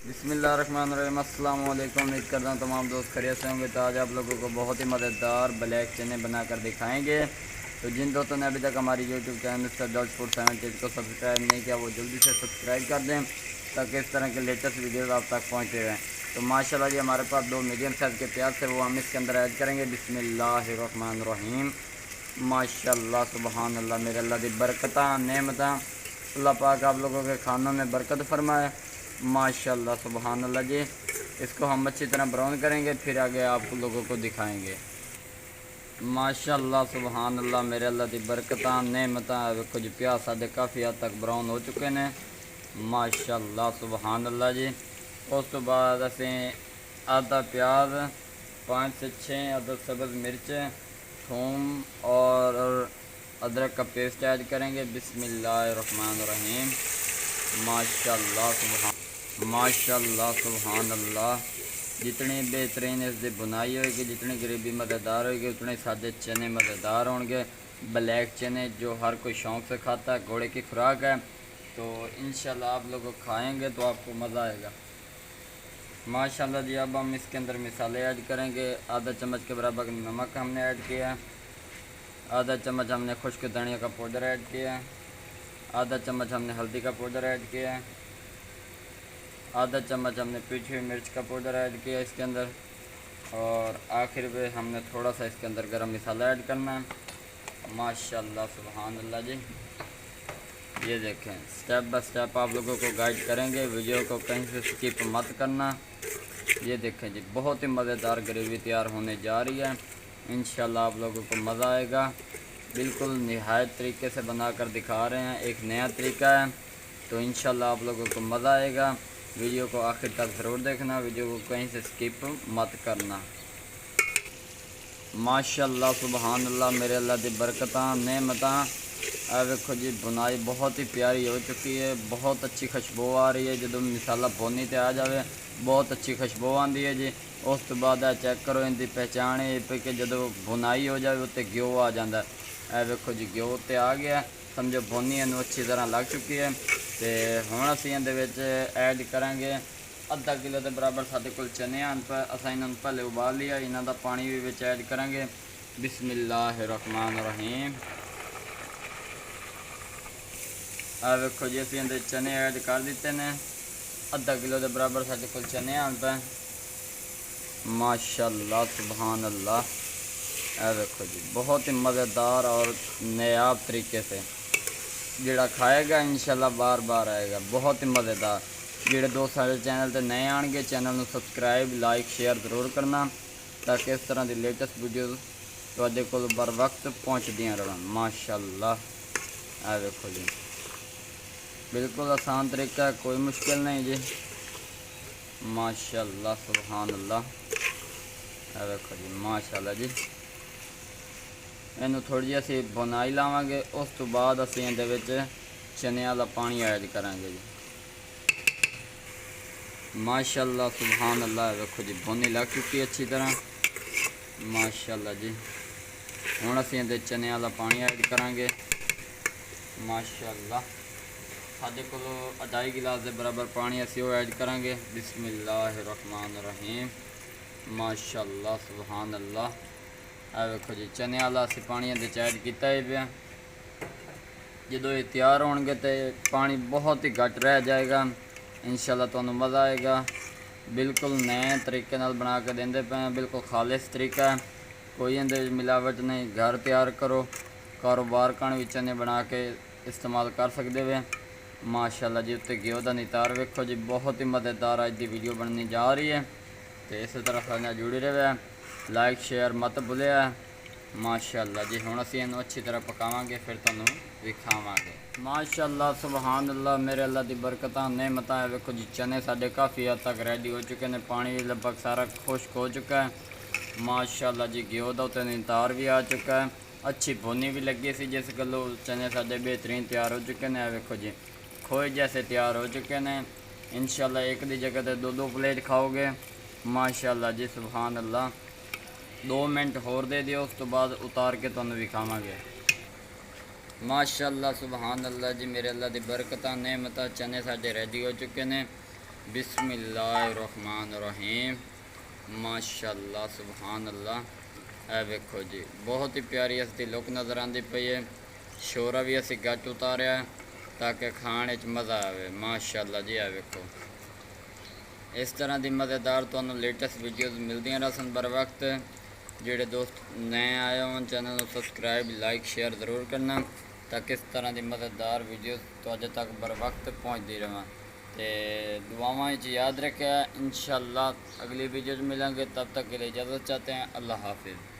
बिस्मिल्लाहिर्रहमानिर्रहीम। अस्सलाम वालेकुम। उम्मीद करता हूँ तमाम दोस्त खैरियत से होंगे। तो आज आप लोगों को बहुत ही मज़ेदार ब्लैक चने बनाकर दिखाएंगे। तो जिन दोस्तों ने अभी तक हमारी YouTube channel mister dot food 70 को सब्सक्राइब नहीं किया वो जल्दी से सब्सक्राइब कर दें ताकि इस तरह के लेटेस्ट वीडियोज़ आप तक पहुँचते रहें। तो माशाल्लाह जी हमारे पास दो मीडियम साइज़ के प्याज थे वो हम इसके अंदर ऐड करेंगे। बिस्मिल्लाहिर्रहमानिर्रहीम। माशाल्लाह सुबहान अल्लाह। मेरे अल्लाह की बरकतां नेमतां अल्लाह पाक आप लोगों के खानों में बरकत फरमाए। माशाल्लाह सुबहान अल्लाह जी। इसको हम अच्छी तरह ब्राउन करेंगे फिर आगे आप लोगों को दिखाएंगे। माशाल्लाह सुबहान अल्लाह। मेरे अल्लाह की बरकतां नेमतां देखो जी प्याज साढ़े काफ़ी हद तक ब्राउन हो चुके हैं। माशाल्लाह सुबहान अल्लाह जी। उस तो बाद असें आधा प्याज 5 से 6 अदद सब्ज़ मिर्च थूम और अदरक का पेस्ट ऐड करेंगे। बिस्मिल्लाहिर्रहमानिर्रहीम। माशाल्लाह सुबहान अल्लाह। जितनी बेहतरीन इसकी बुनाई होगी, जितनी गरीबी मज़ेदार होगी, उतने सादे चने मज़ेदार होंगे। ब्लैक चने जो हर कोई शौक़ से खाता है, घोड़े की खुराक है। तो इंशाल्लाह आप लोग खाएंगे तो आपको मज़ा आएगा। माशाल्लाह जी। अब हम इसके अंदर मसाले ऐड करेंगे। आधा चम्मच के बराबर नमक हमने ऐड किया, आधा चम्मच हमने खुश्क धनिया का पाउडर ऐड किया, आधा चम्मच हमने हल्दी का पाउडर ऐड किया, आधा चम्मच हमने पिटी हुई मिर्च का पाउडर ऐड किया इसके अंदर, और आखिर में हमने थोड़ा सा इसके अंदर गरम मसाला ऐड करना है। माशाल्लाह सुबहान अल्लाह जी। ये देखें स्टेप बाय स्टेप आप लोगों को गाइड करेंगे, वीडियो को कहीं से स्किप मत करना। ये देखें जी बहुत ही मज़ेदार ग्रेवी तैयार होने जा रही है। इंशाल्लाह आप लोगों को मज़ा आएगा। बिल्कुल निहायत तरीके से बनाकर दिखा रहे हैं, एक नया तरीका है। तो इंशाल्लाह आप लोगों को मज़ा आएगा। वीडियो को आखिर तक ज़रूर देखना, वीडियो को कहीं से स्किप मत करना। माशाल्लाह सुबहान अल्लाह। मेरे अल्लाह की बरकतां नेमतां। देखो जी बुनाई बहुत ही प्यारी हो चुकी है, बहुत अच्छी खुशबू आ रही है। जो मसाला भुनी ते आ जाए बहुत अच्छी खुशबू आती है जी। उस तो बाद चेक करो इनकी पहचान है कि जो बुनाई हो जाए उत्ते घ्यो आ जाता है। देखो जी घ्यो उत्ते आ गया, समझो भुनी इनू अच्छी तरह लग चुकी है। तो हुण असीं इहदे विच ऐड करांगे आधा किलो के बराबर साडे कोल चने आन पर असां इन्हां नूं पहले उबाल लिया। इन्हां दा पानी भी विच ऐड करांगे। बिस्मिल्लाहिर्रहमानिर्रहीम। देखो जी असीं इहदे चने ऐड कर दिते ने। आधा किलो के बराबर साडे कोल चने आन पे। माशाल्लाह सुबहान अल्लाह। देखो जी बहुत ही मज़ेदार और नायाब तरीके से जिहड़ा खाएगा इंशाल्लाह बार बार आएगा। बहुत ही मज़ेदार। जिहड़े दोस्त साडे चैनल ते नए आएंगे चैनल नूं सब्सक्राइब लाइक शेयर ज़रूर करना ताकि इस तरह की लेटेस्ट वीडियो तुहाडे कोल बर वक्त पहुँचदियाँ रहन। माशाल्लाह। देखो जी बिल्कुल आसान तरीका है, कोई मुश्किल नहीं जी। माशाल्लाह सुबहान अल्लाह। देखो जी माशाल्लाह जी। इनू थोड़ी जी असी बुनाई लावांगे, उस तो बाद असी इहदे विच चने वाला पानी ऐड करांगे जी। माशाल्लाह सुबहान अल्लाह। देखो जी बुनी लग चुकी अच्छी तरह। माशाल्लाह जी। हुण असी इहदे चने वाला पानी ऐड करांगे। माशाल्लाह साडे कोल 2.5 गिलास के बराबर पानी असी वो ऐड करांगे। बिस्मिल्लाहिर्रहमानिर्रहीम। माशाल्लाह सुबहान अल्लाह। देखो जी चने वाला असी पानी इहदे च ऐड किया ही पिया। जदों ये तैयार होणगे तो पानी बहुत ही घट रह जाएगा। इंशाल्लाह तुहानूं मज़ा आएगा। बिल्कुल नए तरीके नाल बना के देंदे पे, बिल्कुल खालिस तरीका है, कोई इहदे मिलावट नहीं। घर तैयार करो, कारोबार कण भी चने बना के इस्तेमाल कर सकते वे। माशाल्लाह जी। उत्ते घ्यो का नितार वेखो जी बहुत ही मज़ेदार अज की वीडियो बनने जा रही है। तो इस तरह साडे जुड़ी रहे, लाइक शेयर मत भुलिया। माशाल्लाह जी। हुण असीं इहनूं अच्छी तरह पकावांगे फिर तुहानूं दिखावांगे। माशाल्लाह सुबहान अल्लाह। मेरे अल्लाह की बरकतां नेमतां है। वेखो जी चने साडे काफ़ी हद तक रेडी हो चुके हैं, पानी भी लगभग सारा खुश्क हो चुका है। माशाल्लाह जी घ्यो का उत्ते नितार भी आ चुका है, अच्छी भुनी भी लगी सी जिस गल्लों चने साडे बेहतरीन तैयार हो चुके हैं। वेखो जी खोए जैसे तैयार हो चुके हैं। इंशाल्लाह एक दी जगह ते दो प्लेट खाओगे। माशाल्लाह जी सुबहान अल्लाह। 2 मिनट होर दे दिओ, उस तो बाद उतार के तुहानूं विखावांगे। माशाल्लाह सुबहान अल्लाह जी। मेरे अल्लाह की बरकतां नेमतां चने साडे रेडी हो चुके हैं। बिस्मिल्लाहिर्रहमानिर्रहीम। माशाअल्लाह सुभान अल्लाह। ए वेखो जी बहुत ही प्यारी इसकी लुक नज़र आती पई है। शोरा भी असी गट उतारिया ताकि खाने च मज़ा आवे। माशाअल्लाह जी ए वेखो इस तरह की मज़ेदार तो लेटेस्ट वीडियोज़ मिलदियां रहसन बर वक्त। जेडे दोस्त नए आए हों चैनल को सबसक्राइब लाइक शेयर ज़रूर करना ताकि इस तरह की मज़ेदार वीडियोज़ तुहाडे तक बर वक्त पहुँचती रहें। तो दुआवां याद रखें। इंशाअल्लाह अगली वीडियो मिलेंगे, तब तक के लिए इजाज़त चाहते हैं। अल्लाह हाफिज़।